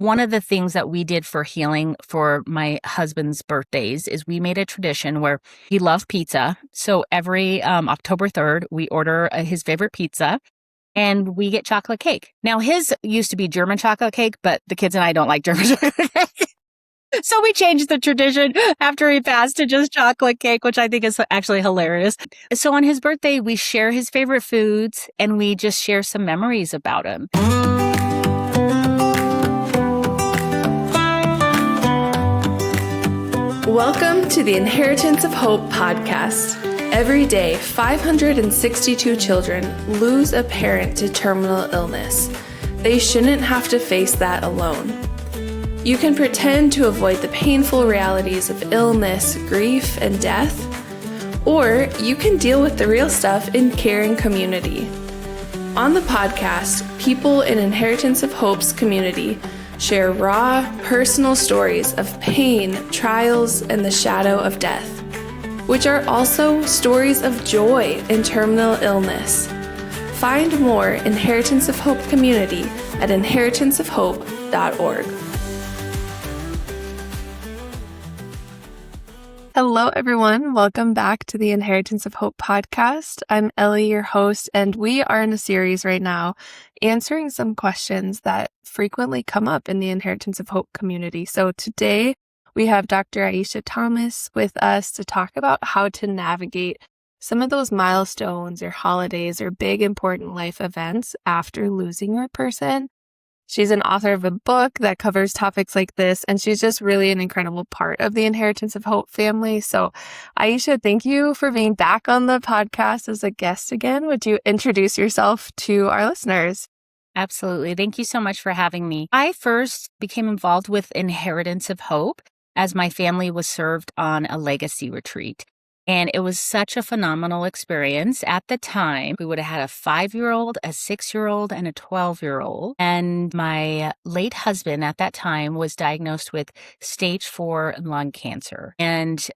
one of the things that we did for healing for my husband's birthdays is we made a tradition where he loved pizza. So every October 3rd, we order his favorite pizza and we get chocolate cake. Now, his used to be German chocolate cake, but the kids and I don't like German chocolate cake. So we changed the tradition after he passed to just chocolate cake, which I think is actually hilarious. So on his birthday, we share his favorite foods and we just share some memories about him. Welcome to the Inheritance of Hope podcast. Every day, 562 children lose a parent to terminal illness. They shouldn't have to face that alone. You can pretend to avoid the painful realities of illness, grief, and death, or you can deal with the real stuff in caring community. On the podcast, people in Inheritance of Hope's community share raw, personal stories of pain, trials, and the shadow of death, which are also stories of joy in terminal illness. Find more Inheritance of Hope community at inheritanceofhope.org. Hello, everyone. Welcome back to the Inheritance of Hope podcast. I'm Ellie, your host, and we are in a series right now answering some questions that frequently come up in the Inheritance of Hope community. So today we have Dr. Aisha Thomas with us to talk about how to navigate some of those milestones or holidays or big important life events after losing your person. She's an author of a book that covers topics like this, and she's just really an incredible part of the Inheritance of Hope family. So, Aisha, thank you for being back on the podcast as a guest again. Would you introduce yourself to our listeners? Absolutely. Thank you so much for having me. I first became involved with Inheritance of Hope as my family was served on a legacy retreat. And it was such a phenomenal experience. At the time, we would have had a 5-year-old, a 6-year-old, and a 12-year-old. And my late husband at that time was diagnosed with stage 4 lung cancer. And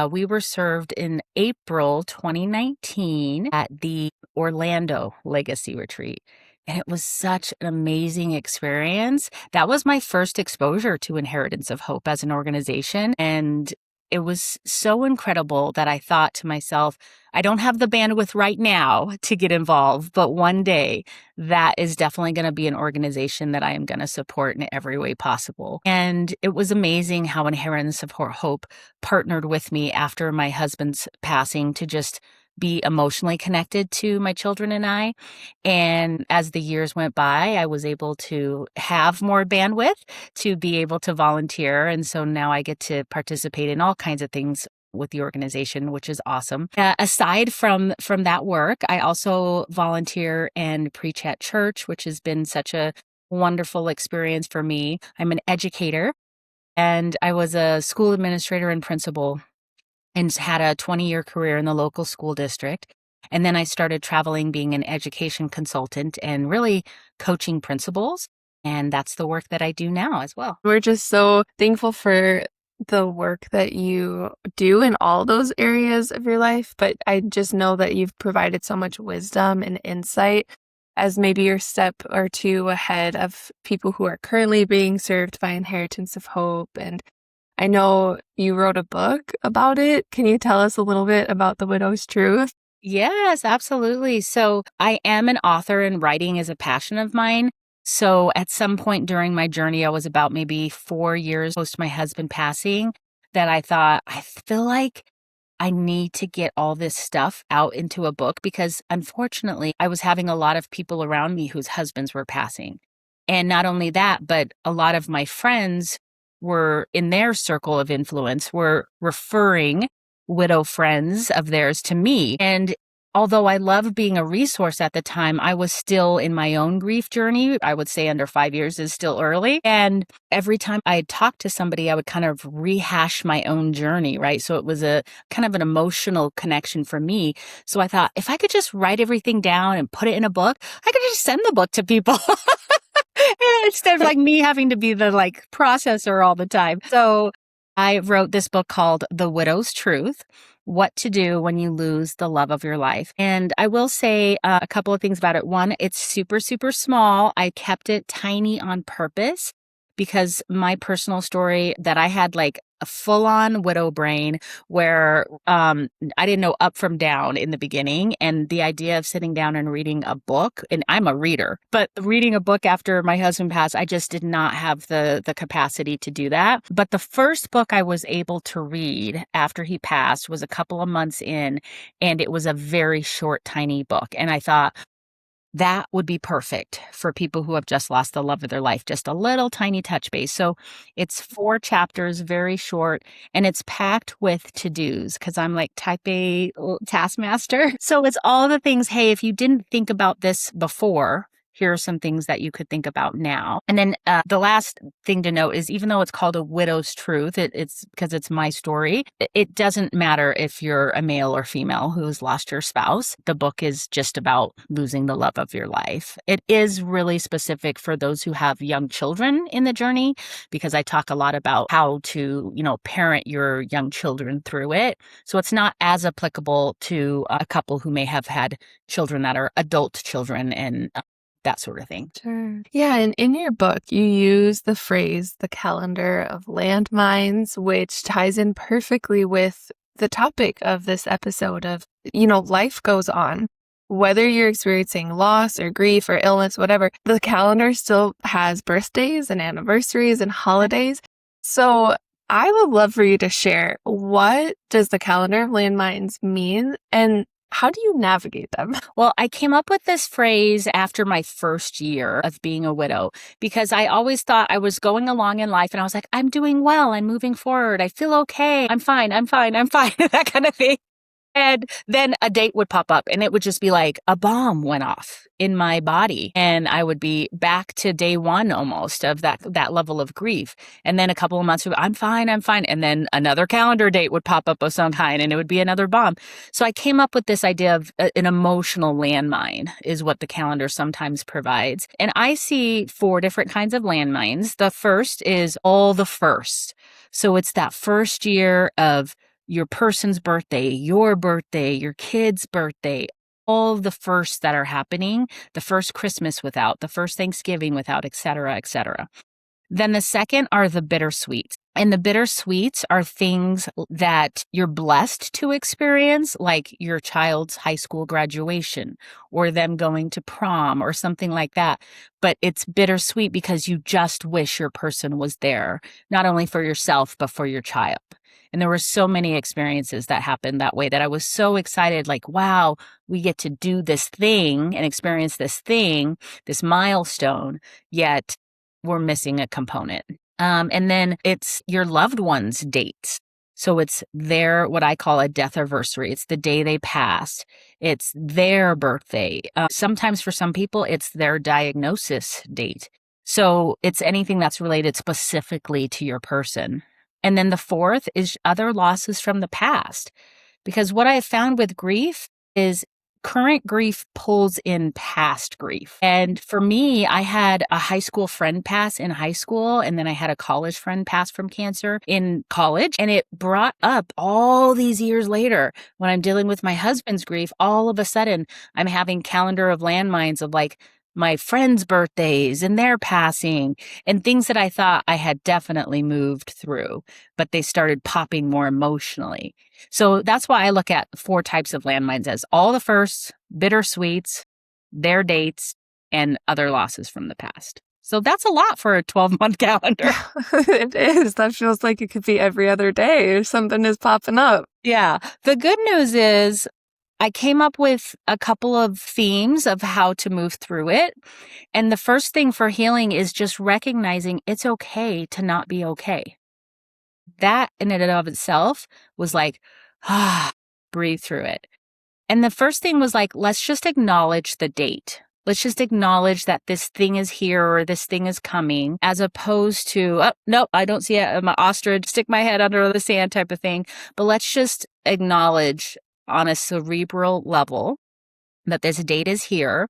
we were served in April 2019 at the Orlando Legacy Retreat. And it was such an amazing experience. That was my first exposure to Inheritance of Hope as an organization. And it was so incredible that I thought to myself, I don't have the bandwidth right now to get involved, but one day that is definitely going to be an organization that I am going to support in every way possible. And it was amazing how Inheritance of Hope partnered with me after my husband's passing to just be emotionally connected to my children and I. And as the years went by, I was able to have more bandwidth to be able to volunteer. And so now I get to participate in all kinds of things with the organization, which is awesome. Aside from that work, I also volunteer and preach at church, which has been such a wonderful experience for me. I'm an educator, and I was a school administrator and principal and had a 20-year career in the local school district. And then I started traveling, being an education consultant and really coaching principals. And that's the work that I do now as well. We're just so thankful for the work that you do in all those areas of your life. But I just know that you've provided so much wisdom and insight as maybe you're a step or two ahead of people who are currently being served by Inheritance of Hope. And I know you wrote a book about it. Can you tell us a little bit about The Widow's Truth? Yes, absolutely. So I am an author, and writing is a passion of mine. So at some point during my journey, I was about maybe 4 years post my husband passing, that I thought, I feel like I need to get all this stuff out into a book, because unfortunately, I was having a lot of people around me whose husbands were passing. And not only that, but a lot of my friends were in their circle of influence were referring widow friends of theirs to me. And although I loved being a resource at the time, I was still in my own grief journey. I would say under 5 years is still early. And every time I talked to somebody, I would kind of rehash my own journey, right? So it was a kind of an emotional connection for me. So I thought, if I could just write everything down and put it in a book, I could just send the book to people. Instead of like me having to be the processor all the time. So I wrote this book called The Widow's Truth: What to Do When You Lose the Love of Your Life. And I will say a couple of things about it. One, it's super, super small. I kept it tiny on purpose because my personal story that I had like a full-on widow brain where I didn't know up from down in the beginning. And the idea of sitting down and reading a book, and I'm a reader, but reading a book after my husband passed, I just did not have the capacity to do that. But the first book I was able to read after he passed was a couple of months in, and it was a very short, tiny book. And I thought, that would be perfect for people who have just lost the love of their life, just a little tiny touch base. So it's 4 chapters, very short, and it's packed with to-dos because I'm like type A taskmaster. So it's all the things, hey, if you didn't think about this before, here are some things that you could think about now. And then the last thing to note is even though it's called A Widow's Truth, it's because it's my story. It doesn't matter if you're a male or female who's lost your spouse. The book is just about losing the love of your life. It is really specific for those who have young children in the journey because I talk a lot about how to, parent your young children through it. So it's not as applicable to a couple who may have had children that are adult children and that sort of thing. Sure. Yeah. And in your book, you use the phrase, the calendar of landmines, which ties in perfectly with the topic of this episode of, life goes on. Whether you're experiencing loss or grief or illness, whatever, the calendar still has birthdays and anniversaries and holidays. So I would love for you to share, what does the calendar of landmines mean and how do you navigate them? Well, I came up with this phrase after my first year of being a widow because I always thought I was going along in life and I was like, I'm doing well. I'm moving forward. I feel okay. I'm fine. That kind of thing. And then a date would pop up and it would just be like a bomb went off in my body. And I would be back to day one almost of that level of grief. And then a couple of months, I'm fine. And then another calendar date would pop up of some kind and it would be another bomb. So I came up with this idea of an emotional landmine is what the calendar sometimes provides. And I see 4 different kinds of landmines. The first is all the first. So it's that first year of your person's birthday, your kid's birthday, all the firsts that are happening, the first Christmas without, the first Thanksgiving without, et cetera, et cetera. Then the second are the bittersweets. And the bittersweets are things that you're blessed to experience, like your child's high school graduation or them going to prom or something like that. But it's bittersweet because you just wish your person was there, not only for yourself, but for your child. And there were so many experiences that happened that way that I was so excited, like, wow, we get to do this thing and experience this thing, this milestone, yet we're missing a component. And then it's your loved one's dates. So it's their, what I call a death anniversary. It's the day they passed. It's their birthday. Sometimes for some people, it's their diagnosis date. So it's anything that's related specifically to your person. And then the fourth is other losses from the past. Because what I have found with grief is current grief pulls in past grief. And for me, I had a high school friend pass in high school, and then I had a college friend pass from cancer in college. And it brought up all these years later when I'm dealing with my husband's grief, all of a sudden I'm having calendar of landmines of like, my friends' birthdays and their passing and things that I thought I had definitely moved through, but they started popping more emotionally. So that's why I look at 4 types of landmines as all the firsts, bittersweets, their dates, and other losses from the past. So that's a lot for a 12-month calendar. It is. That feels like it could be every other day if something is popping up. Yeah. The good news is I came up with a couple of themes of how to move through it. And the first thing for healing is just recognizing it's okay to not be okay. That in and of itself was like, breathe through it. And the first thing was like, let's just acknowledge the date. Let's just acknowledge that this thing is here or this thing is coming, as opposed to, oh, no, I don't see it. I'm an ostrich, stick my head under the sand type of thing. But let's just acknowledge on a cerebral level that this date is here.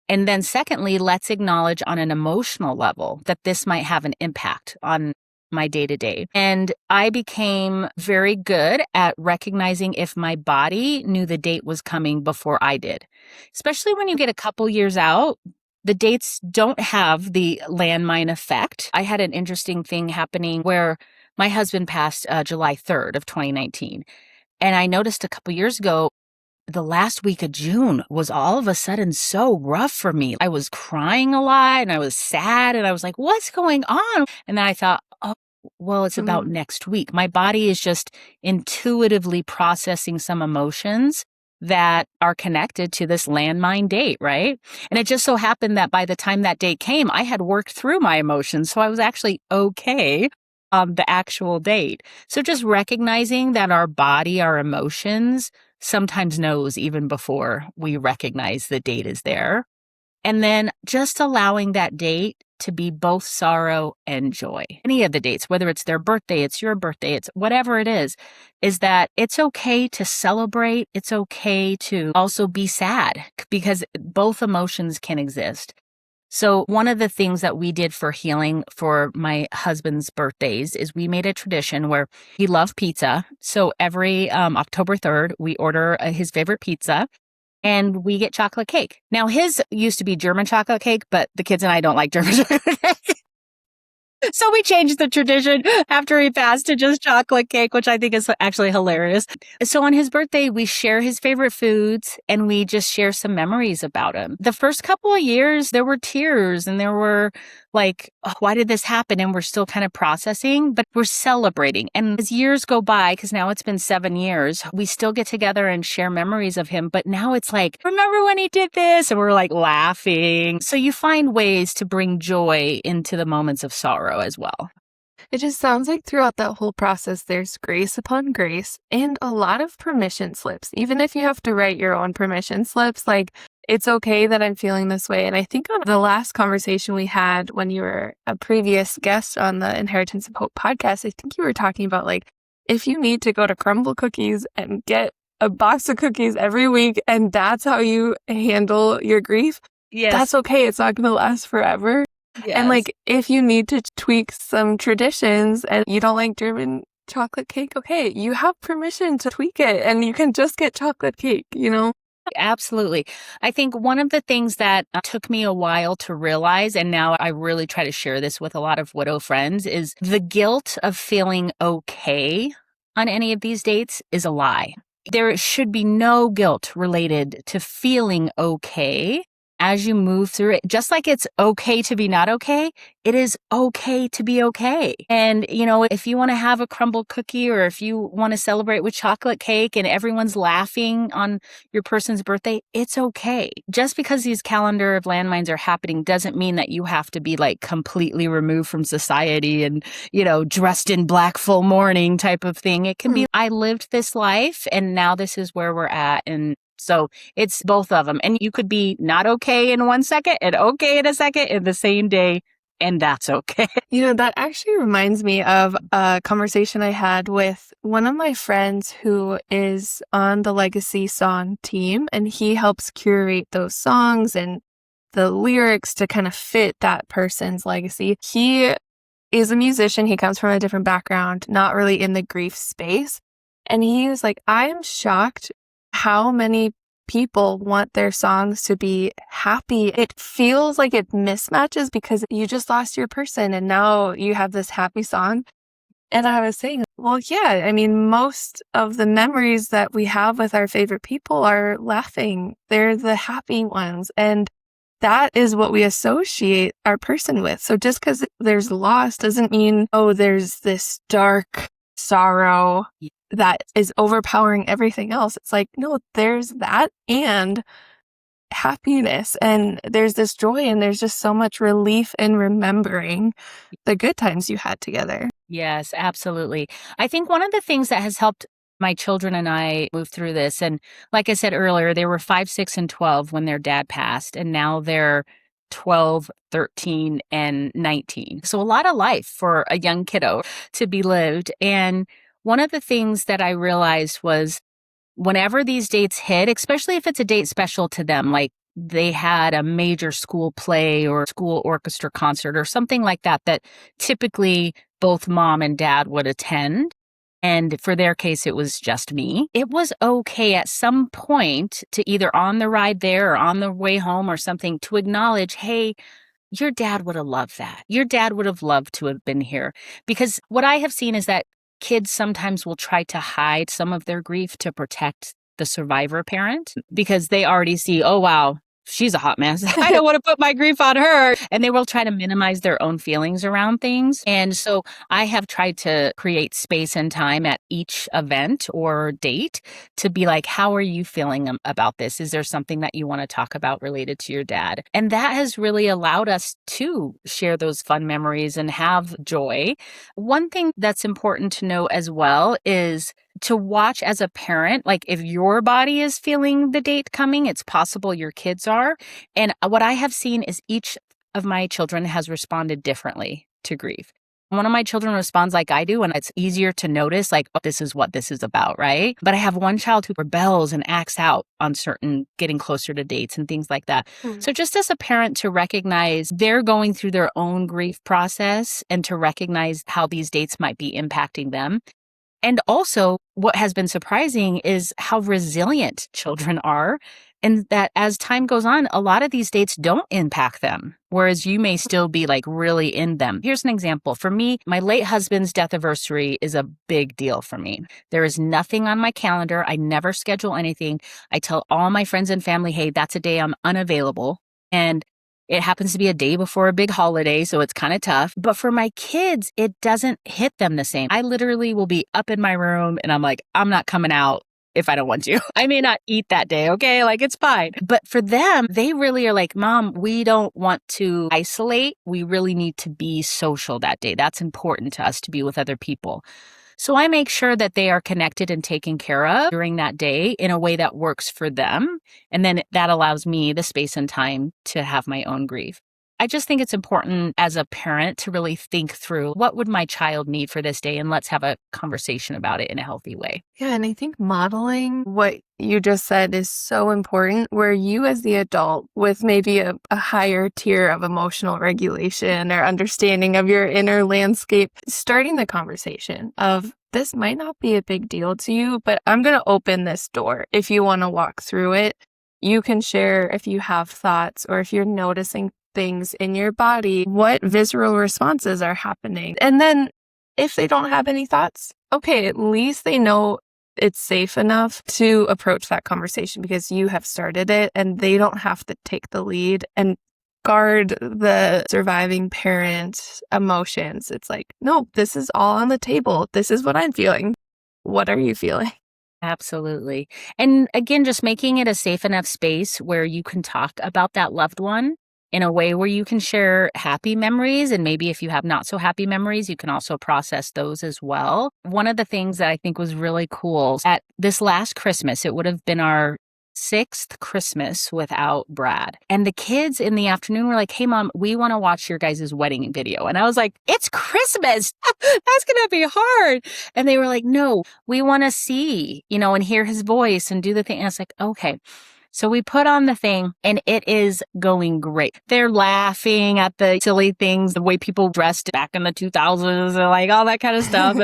And then secondly, let's acknowledge on an emotional level that this might have an impact on my day-to-day. And I became very good at recognizing if my body knew the date was coming before I did. Especially when you get a couple years out, The dates don't have the landmine effect. I had an interesting thing happening where my husband passed July 3rd of 2019. And I noticed a couple years ago, the last week of June was all of a sudden so rough for me. I was crying a lot and I was sad and I was like, what's going on? And then I thought, oh, well, it's about next week. My body is just intuitively processing some emotions that are connected to this landmine date, right? And it just so happened that by the time that date came, I had worked through my emotions. So I was actually okay on the actual date. So just recognizing that our body, our emotions sometimes knows even before we recognize the date is there. And then just allowing that date to be both sorrow and joy. Any of the dates, whether it's their birthday, it's your birthday, it's whatever it is that it's okay to celebrate. It's okay to also be sad because both emotions can exist. So one of the things that we did for healing for my husband's birthdays is we made a tradition where he loved pizza. So every October 3rd, we order his favorite pizza and we get chocolate cake. Now his used to be German chocolate cake, but the kids and I don't like German chocolate cake. So we changed the tradition after he passed to just chocolate cake, which I think is actually hilarious. So on his birthday, we share his favorite foods and we just share some memories about him. The first couple of years, there were tears and there were like, oh, why did this happen? And we're still kind of processing, but we're celebrating. And as years go by, because now it's been 7 years, we still get together and share memories of him. But now it's like, remember when he did this? And we're like laughing. So you find ways to bring joy into the moments of sorrow as well. It just sounds like throughout that whole process, there's grace upon grace and a lot of permission slips. Even if you have to write your own permission slips, like, it's okay that I'm feeling this way. And I think on the last conversation we had when you were a previous guest on the Inheritance of Hope podcast, I think you were talking about like, if you need to go to Crumble Cookies and get a box of cookies every week and that's how you handle your grief, that's okay. It's not going to last forever. Yes. And like, if you need to tweak some traditions and you don't like German chocolate cake, okay, you have permission to tweak it and you can just get chocolate cake, you know? Absolutely. I think one of the things that took me a while to realize, and now I really try to share this with a lot of widow friends, is the guilt of feeling okay on any of these dates is a lie. There should be no guilt related to feeling okay as you move through it. Just like it's okay to be not okay, it is okay to be okay. And, you know, if you want to have a crumble cookie or if you want to celebrate with chocolate cake and everyone's laughing on your person's birthday, it's okay. Just because these calendar of landmines are happening doesn't mean that you have to be like completely removed from society and, you know, dressed in black full mourning type of thing. It can be, I lived this life and now this is where we're at. And so it's both of them. And you could be not okay in 1 second and okay in a second in the same day. And that's okay. You know, that actually reminds me of a conversation I had with one of my friends who is on the Legacy song team, and he helps curate those songs and the lyrics to kind of fit that person's legacy. He is a musician. He comes from a different background, not really in the grief space. And he was like, I am shocked how many people want their songs to be happy. It feels like it mismatches because you just lost your person and now you have this happy song. And I was saying, well, yeah, I mean, most of the memories that we have with our favorite people are laughing. They're the happy ones. And that is what we associate our person with. So just because there's loss doesn't mean, oh, there's this dark sorrow that is overpowering everything else. It's like, no, there's that and happiness and there's this joy and there's just so much relief in remembering the good times you had together. Yes, absolutely. I think one of the things that has helped my children and I move through this, and like I said earlier, they were 5, 6, and 12 when their dad passed, and now they're 12, 13, and 19. So a lot of life for a young kiddo to be lived. And one of the things that I realized was whenever these dates hit, especially if it's a date special to them, like they had a major school play or school orchestra concert or something like that, that typically both mom and dad would attend. And for their case, it was just me. It was okay at some point to either on the ride there or on the way home or something to acknowledge, hey, your dad would have loved that. Your dad would have loved to have been here. Because what I have seen is that kids sometimes will try to hide some of their grief to protect the survivor parent because they already see, oh, wow, she's a hot mess. I don't want to put my grief on her. And they will try to minimize their own feelings around things. And so I have tried to create space and time at each event or date to be like, how are you feeling about this? Is there something that you want to talk about related to your dad? And that has really allowed us to share those fun memories and have joy. One thing that's important to know as well is to watch as a parent, like if your body is feeling the date coming, it's possible your kids are. And what I have seen is each of my children has responded differently to grief. One of my children responds like I do, and it's easier to notice, like, oh, this is what this is about, right? But I have one child who rebels and acts out on certain getting closer to dates and things like that. So just as a parent to recognize they're going through their own grief process and to recognize how these dates might be impacting them. And also, what has been surprising is how resilient children are, and that as time goes on, a lot of these dates don't impact them, whereas you may still be like really in them. Here's an example. For me, my late husband's death anniversary is a big deal for me. There is nothing on my calendar. I never schedule anything. I tell all my friends and family, hey, that's a day I'm unavailable. And it happens to be a day before a big holiday, so it's kind of tough. But for my kids, it doesn't hit them the same. I literally will be up in my room and I'm like, I'm not coming out if I don't want to. I may not eat that day, okay? Like, it's fine. But for them, they really are like, Mom, we don't want to isolate. We really need to be social that day. That's important to us to be with other people. So I make sure that they are connected and taken care of during that day in a way that works for them. And then that allows me the space and time to have my own grief. I just think it's important as a parent to really think through what would my child need for this day, and let's have a conversation about it in a healthy way. Yeah, and I think modeling what you just said is so important, where you as the adult with maybe a higher tier of emotional regulation or understanding of your inner landscape, starting the conversation of this might not be a big deal to you, but I'm going to open this door. If you want to walk through it, you can share if you have thoughts or if you're noticing things in your body, what visceral responses are happening. And then if they don't have any thoughts, okay, at least they know it's safe enough to approach that conversation because you have started it and they don't have to take the lead and guard the surviving parent emotions. It's like, no, this is all on the table. This is what I'm feeling. What are you feeling? Absolutely. And again, just making it a safe enough space where you can talk about that loved one in a way where you can share happy memories. And maybe if you have not so happy memories, you can also process those as well. One of the things that I think was really cool at this last Christmas, it would have been our 6th Christmas without Brad. And the kids in the afternoon were like, hey, Mom, we want to watch your guys' wedding video. And I was like, it's Christmas. That's going to be hard. And they were like, no, we want to see, and hear his voice and do the thing. And I was like, okay. So we put on the thing and it is going great. They're laughing at the silly things, the way people dressed back in the 2000s and like all that kind of stuff.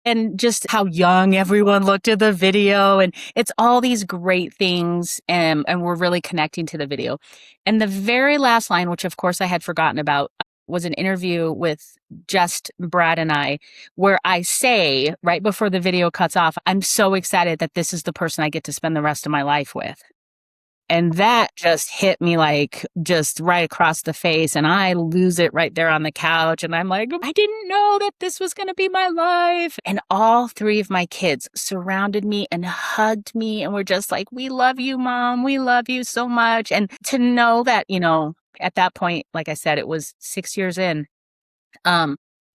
And just how young everyone looked at the video. And it's all these great things. And we're really connecting to the video. And the very last line, which of course I had forgotten about, was an interview with just Brad and I, where I say right before the video cuts off, I'm so excited that this is the person I get to spend the rest of my life with. And that just hit me like just right across the face. And I lose it right there on the couch. And I'm like, I didn't know that this was going to be my life. And all 3 of my kids surrounded me and hugged me. And were just like, we love you, Mom. We love you so much. And to know that, at that point, like I said, it was 6 years in.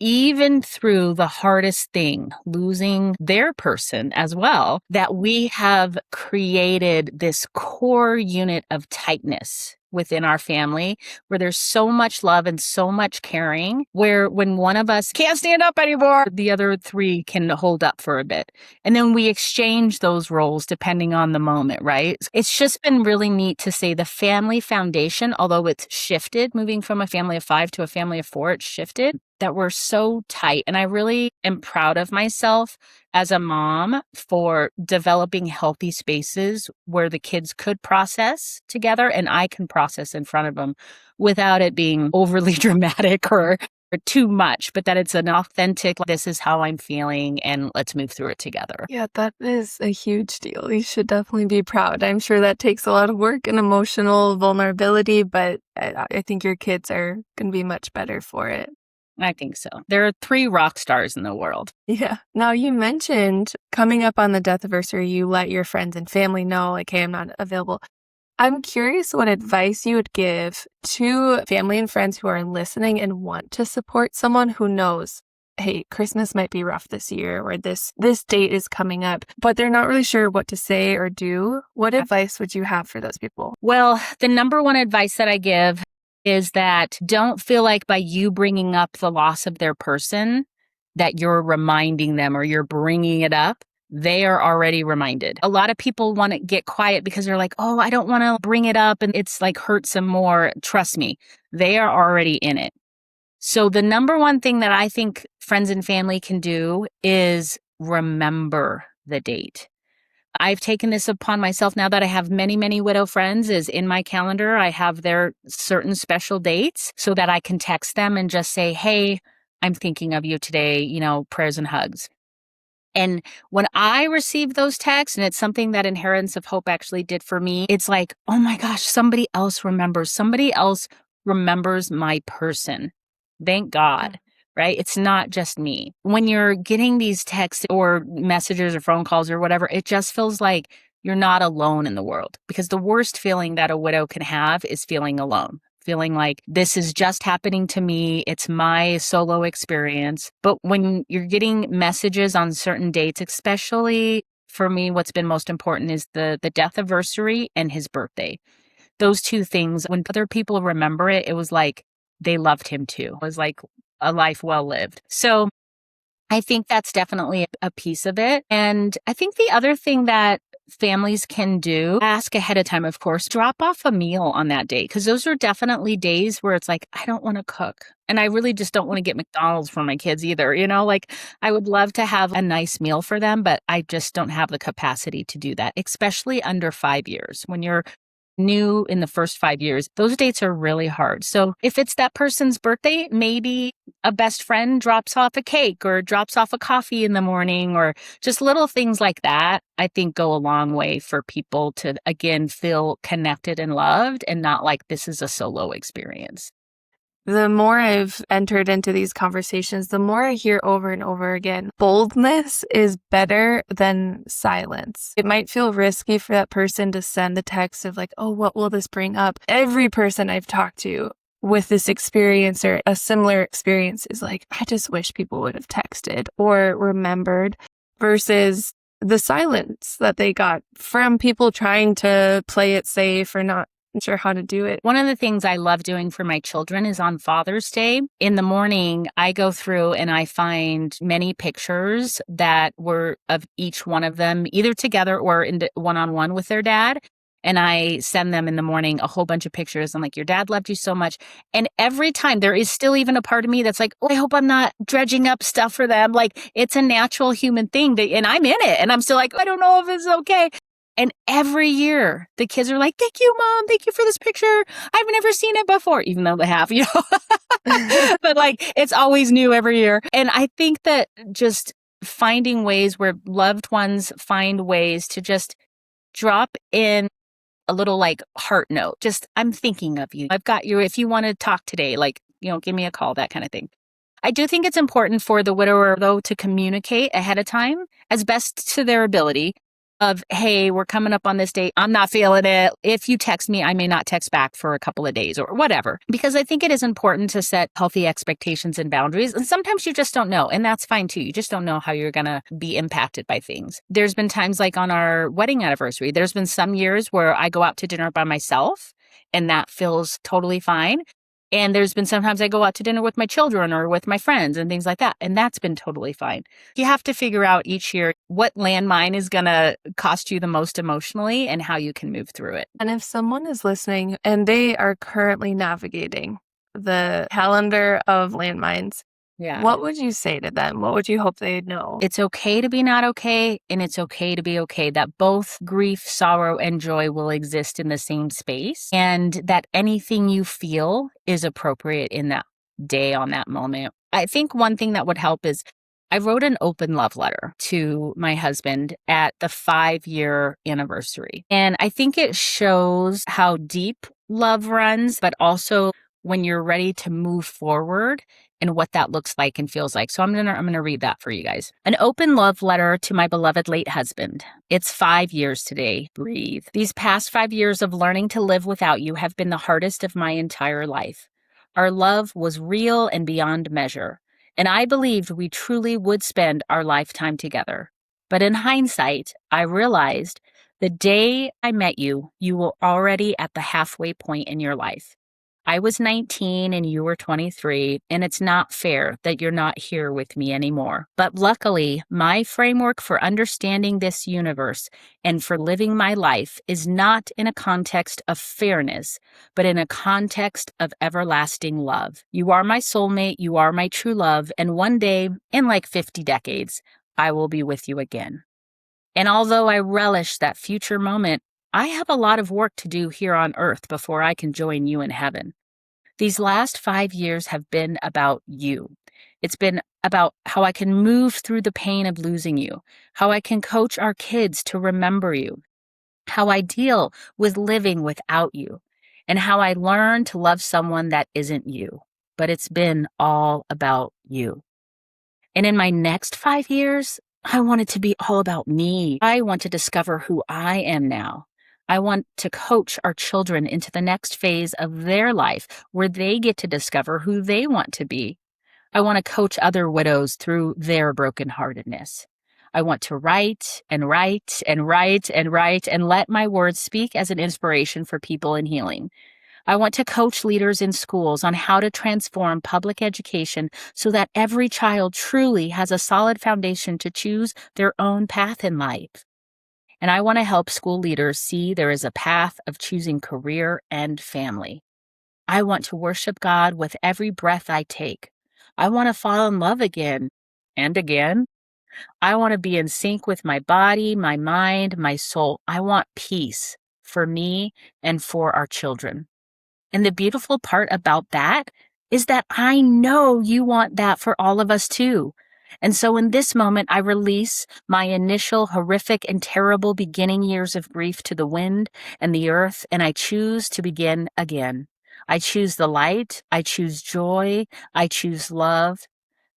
Even through the hardest thing, losing their person as well, that we have created this core unit of tightness within our family where there's so much love and so much caring, where when one of us can't stand up anymore, the other 3 can hold up for a bit. And then we exchange those roles depending on the moment, right? It's just been really neat to say the family foundation, although it's shifted, moving from a family of 5 to a family of 4, it's shifted. that were so tight. And I really am proud of myself as a mom for developing healthy spaces where the kids could process together and I can process in front of them without it being overly dramatic or too much, but that it's an authentic, this is how I'm feeling and let's move through it together. Yeah, that is a huge deal. You should definitely be proud. I'm sure that takes a lot of work and emotional vulnerability, but I think your kids are going to be much better for it. I think so. There are 3 rock stars in the world. Yeah. Now, you mentioned coming up on the death anniversary, you let your friends and family know, like, hey, I'm not available. I'm curious what advice you would give to family and friends who are listening and want to support someone who knows, hey, Christmas might be rough this year, or this date is coming up, but they're not really sure what to say or do. What advice would you have for those people? Well, the number one advice that I give is that don't feel like by you bringing up the loss of their person that you're reminding them or you're bringing it up. They are already reminded. A lot of people want to get quiet because they're like, oh, I don't want to bring it up and it's like hurts them more. Trust me, they are already in it. So the number one thing that I think friends and family can do is remember the date. I've taken this upon myself now that I have many, many widow friends is in my calendar. I have their certain special dates so that I can text them and just say, hey, I'm thinking of you today, prayers and hugs. And when I receive those texts, and it's something that Inheritance of Hope actually did for me, it's like, oh my gosh, somebody else remembers my person. Thank God, right? It's not just me. When you're getting these texts or messages or phone calls or whatever, it just feels like you're not alone in the world, because the worst feeling that a widow can have is feeling alone. Feeling like this is just happening to me. It's my solo experience. But when you're getting messages on certain dates, especially for me, what's been most important is the death anniversary and his birthday. Those 2 things, when other people remember it, it was like they loved him too. It was like a life well lived. So I think that's definitely a piece of it. And I think the other thing that families can do, ask ahead of time, of course, drop off a meal on that day, because those are definitely days where it's like, I don't want to cook. And I really just don't want to get McDonald's for my kids either. Like I would love to have a nice meal for them, but I just don't have the capacity to do that, especially under 5 years. When you're new in the first 5 years, those dates are really hard. So if it's that person's birthday, maybe a best friend drops off a cake or drops off a coffee in the morning, or just little things like that, I think go a long way for people to, again, feel connected and loved and not like this is a solo experience. The more I've entered into these conversations, the more I hear over and over again, boldness is better than silence. It might feel risky for that person to send a text of like, oh, what will this bring up? Every person I've talked to with this experience or a similar experience is like, I just wish people would have texted or remembered, versus the silence that they got from people trying to play it safe or not sure how to do it. One of the things I love doing for my children is on Father's Day. In the morning, I go through and I find many pictures that were of each one of them, either together or in one-on-one with their dad. And I send them in the morning a whole bunch of pictures. I'm like, your dad loved you so much. And every time there is still even a part of me that's like, oh, I hope I'm not dredging up stuff for them. Like it's a natural human thing and I'm in it. And I'm still like, I don't know if it's okay. And every year the kids are like, thank you, Mom. Thank you for this picture. I've never seen it before, even though they have, but like it's always new every year. And I think that just finding ways where loved ones find ways to just drop in a little like heart note. Just, I'm thinking of you. I've got you. If you want to talk today, like, give me a call, that kind of thing. I do think it's important for the widower, though, to communicate ahead of time as best to their ability of, hey, we're coming up on this date. I'm not feeling it. If you text me, I may not text back for a couple of days or whatever, because I think it is important to set healthy expectations and boundaries. And sometimes you just don't know. And that's fine too. You just don't know how you're going to be impacted by things. There's been times like on our wedding anniversary, there's been some years where I go out to dinner by myself and that feels totally fine. And there's been sometimes I go out to dinner with my children or with my friends and things like that. And that's been totally fine. You have to figure out each year what landmine is going to cost you the most emotionally and how you can move through it. And if someone is listening and they are currently navigating the calendar of landmines, Yeah. What would you say to them? What would you hope they'd know? It's okay to be not okay, and it's okay to be okay, that both grief, sorrow, and joy will exist in the same space, and that anything you feel is appropriate in that day, on that moment. I think one thing that would help is I wrote an open love letter to my husband at the 5-year anniversary. And I think it shows how deep love runs, but also when you're ready to move forward and what that looks like and feels like. So I'm gonna read that for you guys. An open love letter to my beloved late husband. It's 5 years today. Breathe. These past 5 years of learning to live without you have been the hardest of my entire life. Our love was real and beyond measure, and I believed we truly would spend our lifetime together. But in hindsight, I realized the day I met you, you were already at the halfway point in your life. I was 19 and you were 23, and it's not fair that you're not here with me anymore. But luckily, my framework for understanding this universe and for living my life is not in a context of fairness, but in a context of everlasting love. You are my soulmate, you are my true love, and one day, in like 50 decades, I will be with you again. And although I relish that future moment, I have a lot of work to do here on earth before I can join you in heaven. These last 5 years have been about you. It's been about how I can move through the pain of losing you, how I can coach our kids to remember you, how I deal with living without you, and how I learn to love someone that isn't you. But it's been all about you. And in my next 5 years, I want it to be all about me. I want to discover who I am now. I want to coach our children into the next phase of their life where they get to discover who they want to be. I want to coach other widows through their brokenheartedness. I want to write and write and write and write and let my words speak as an inspiration for people in healing. I want to coach leaders in schools on how to transform public education so that every child truly has a solid foundation to choose their own path in life. And I want to help school leaders see there is a path of choosing career and family. I want to worship God with every breath I take. I want to fall in love again and again. I want to be in sync with my body, my mind, my soul. I want peace for me and for our children. And the beautiful part about that is that I know you want that for all of us too. And so in this moment, I release my initial horrific and terrible beginning years of grief to the wind and the earth, and I choose to begin again. I choose the light. I choose joy. I choose love.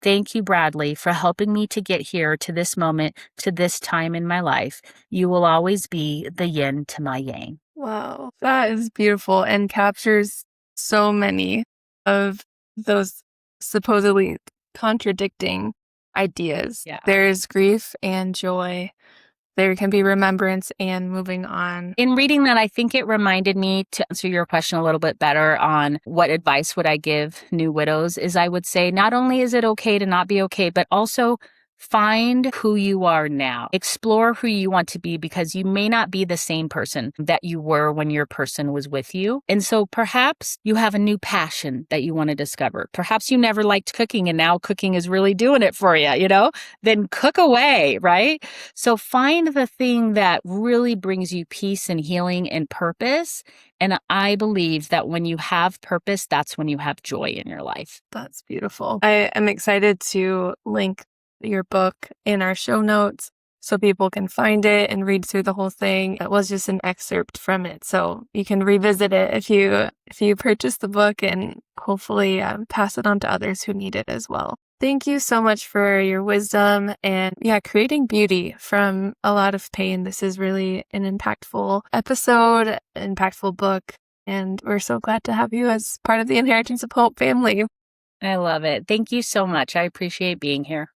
Thank you, Bradley, for helping me to get here to this moment, to this time in my life. You will always be the yin to my yang. Wow, that is beautiful and captures so many of those supposedly contradicting ideas. Yeah. There is grief and joy. There can be remembrance and moving on. In reading that, I think it reminded me, to answer your question a little bit better on what advice would I give new widows, is I would say not only is it okay to not be okay, but also find who you are now. Explore who you want to be, because you may not be the same person that you were when your person was with you. And so perhaps you have a new passion that you want to discover. Perhaps you never liked cooking and now cooking is really doing it for you, Then cook away, right? So find the thing that really brings you peace and healing and purpose. And I believe that when you have purpose, that's when you have joy in your life. That's beautiful. I am excited to link your book in our show notes so people can find it and read through the whole thing. It was just an excerpt from it, so you can revisit it if you purchase the book and hopefully pass it on to others who need it as well. Thank you so much for your wisdom and creating beauty from a lot of pain. This is really an impactful episode, impactful book, and we're so glad to have you as part of the Inheritance of Hope family. I love it. Thank you so much. I appreciate being here.